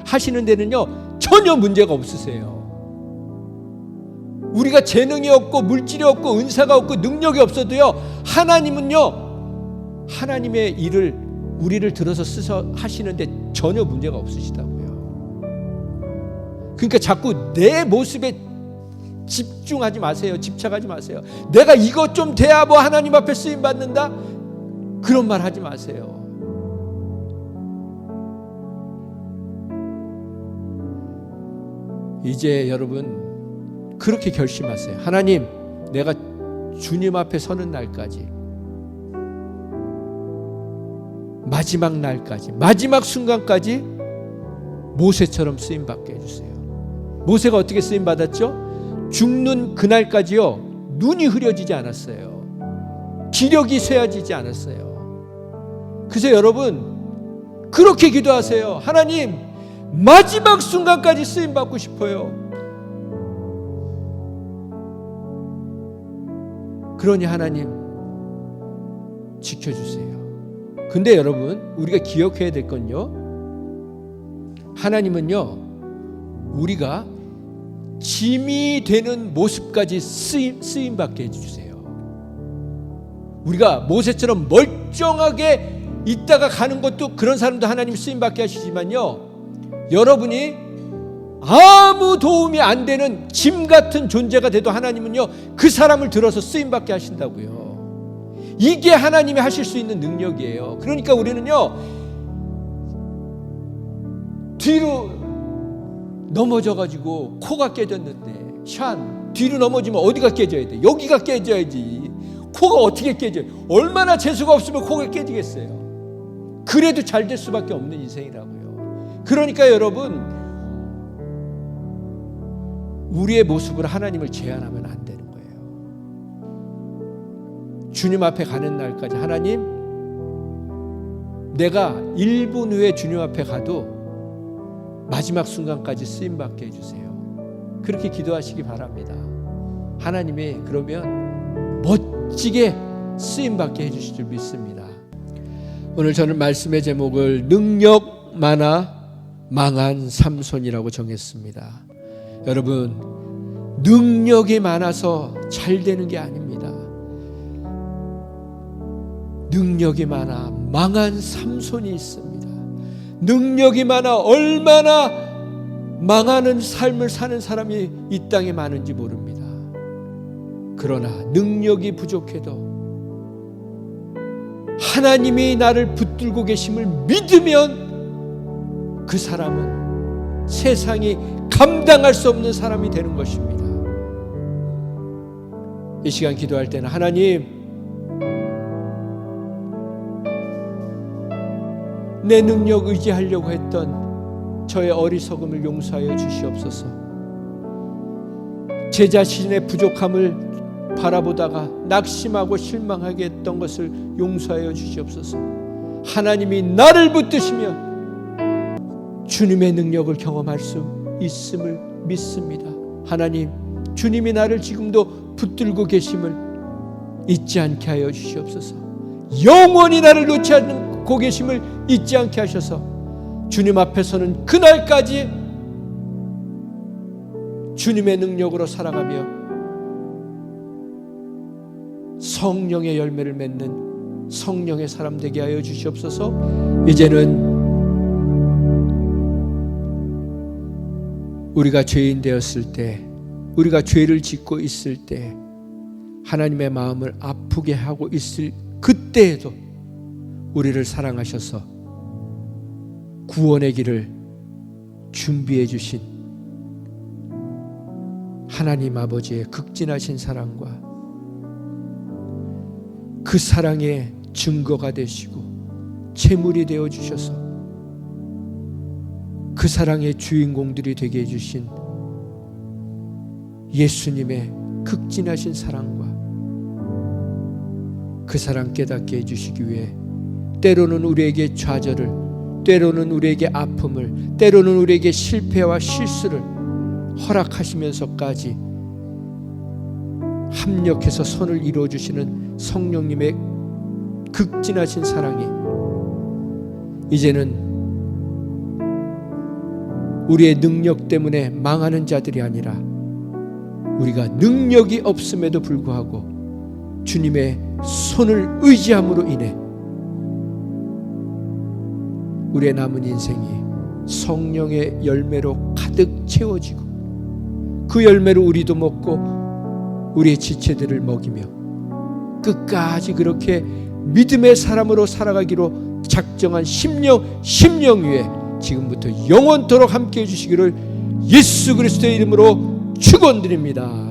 A: 하시는 데는요, 전혀 문제가 없으세요. 우리가 재능이 없고 물질이 없고 은사가 없고 능력이 없어도요, 하나님은요, 하나님의 일을 우리를 들어서 쓰셔 하시는데 전혀 문제가 없으시다고요. 그러니까 자꾸 내 모습에 집중하지 마세요. 집착하지 마세요. 내가 이것 좀 돼야 뭐 하나님 앞에 쓰임 받는다? 그런 말 하지 마세요. 이제 여러분 그렇게 결심하세요. 하나님, 내가 주님 앞에 서는 날까지, 마지막 날까지, 마지막 순간까지 모세처럼 쓰임받게 해주세요. 모세가 어떻게 쓰임받았죠? 죽는 그날까지요, 눈이 흐려지지 않았어요. 기력이 쇠해지지 않았어요. 그래서 여러분 그렇게 기도하세요. 하나님, 마지막 순간까지 쓰임받고 싶어요. 그러니 하나님 지켜주세요. 근데 여러분, 우리가 기억해야 될 건요, 하나님은요, 우리가 짐이 되는 모습까지 쓰임받게 해주세요. 우리가 모세처럼 멀쩡하게 있다가 가는 것도, 그런 사람도 하나님 쓰임받게 하시지만요, 여러분이 아무 도움이 안 되는 짐 같은 존재가 돼도 하나님은요, 그 사람을 들어서 쓰임받게 하신다고요. 이게 하나님이 하실 수 있는 능력이에요. 그러니까 우리는요, 뒤로 넘어져가지고 코가 깨졌는데, 뒤로 넘어지면 어디가 깨져야 돼? 여기가 깨져야지. 코가 어떻게 깨져요? 얼마나 재수가 없으면 코가 깨지겠어요. 그래도 잘 될 수밖에 없는 인생이라고요. 그러니까 여러분, 우리의 모습으로 하나님을 제한하면 안 되는 거예요. 주님 앞에 가는 날까지, 하나님, 내가 1분 후에 주님 앞에 가도 마지막 순간까지 쓰임받게 해주세요. 그렇게 기도하시기 바랍니다. 하나님이 그러면 멋지게 쓰임받게 해주실 줄 믿습니다. 오늘 저는 말씀의 제목을 능력 많아 망한 삼손이라고 정했습니다. 여러분, 능력이 많아서 잘 되는 게 아닙니다. 능력이 많아 망한 삼손이 있습니다. 능력이 많아 얼마나 망하는 삶을 사는 사람이 이 땅에 많은지 모릅니다. 그러나 능력이 부족해도 하나님이 나를 붙들고 계심을 믿으면 그 사람은 세상이 감당할 수 없는 사람이 되는 것입니다. 이 시간 기도할 때는 하나님, 내 능력 의지하려고 했던 저의 어리석음을 용서하여 주시옵소서. 제 자신의 부족함을 바라보다가 낙심하고 실망하게 했던 것을 용서하여 주시옵소서. 하나님이 나를 붙드시면 주님의 능력을 경험할 수 있음을 믿습니다. 하나님, 주님이 나를 지금도 붙들고 계심을 잊지 않게 하여 주시옵소서. 영원히 나를 놓지 않고 계심을 잊지 않게 하셔서 주님 앞에서는 그날까지 주님의 능력으로 살아가며 성령의 열매를 맺는 성령의 사람 되게 하여 주시옵소서. 이제는 우리가 죄인 되었을 때, 우리가 죄를 짓고 있을 때, 하나님의 마음을 아프게 하고 있을 그때에도 우리를 사랑하셔서 구원의 길을 준비해 주신 하나님 아버지의 극진하신 사랑과 그 사랑의 증거가 되시고 제물이 되어 주셔서 그 사랑의 주인공들이 되게 해주신 예수님의 극진하신 사랑과 그 사랑 깨닫게 해주시기 위해 때로는 우리에게 좌절을, 때로는 우리에게 아픔을, 때로는 우리에게 실패와 실수를 허락하시면서까지 합력해서 선을 이루어주시는 성령님의 극진하신 사랑이 이제는 우리의 능력 때문에 망하는 자들이 아니라 우리가 능력이 없음에도 불구하고 주님의 손을 의지함으로 인해 우리의 남은 인생이 성령의 열매로 가득 채워지고 그 열매로 우리도 먹고 우리의 지체들을 먹이며 끝까지 그렇게 믿음의 사람으로 살아가기로 작정한 심령 위에 지금부터 영원토록 함께해 주시기를 예수 그리스도의 이름으로 축원드립니다.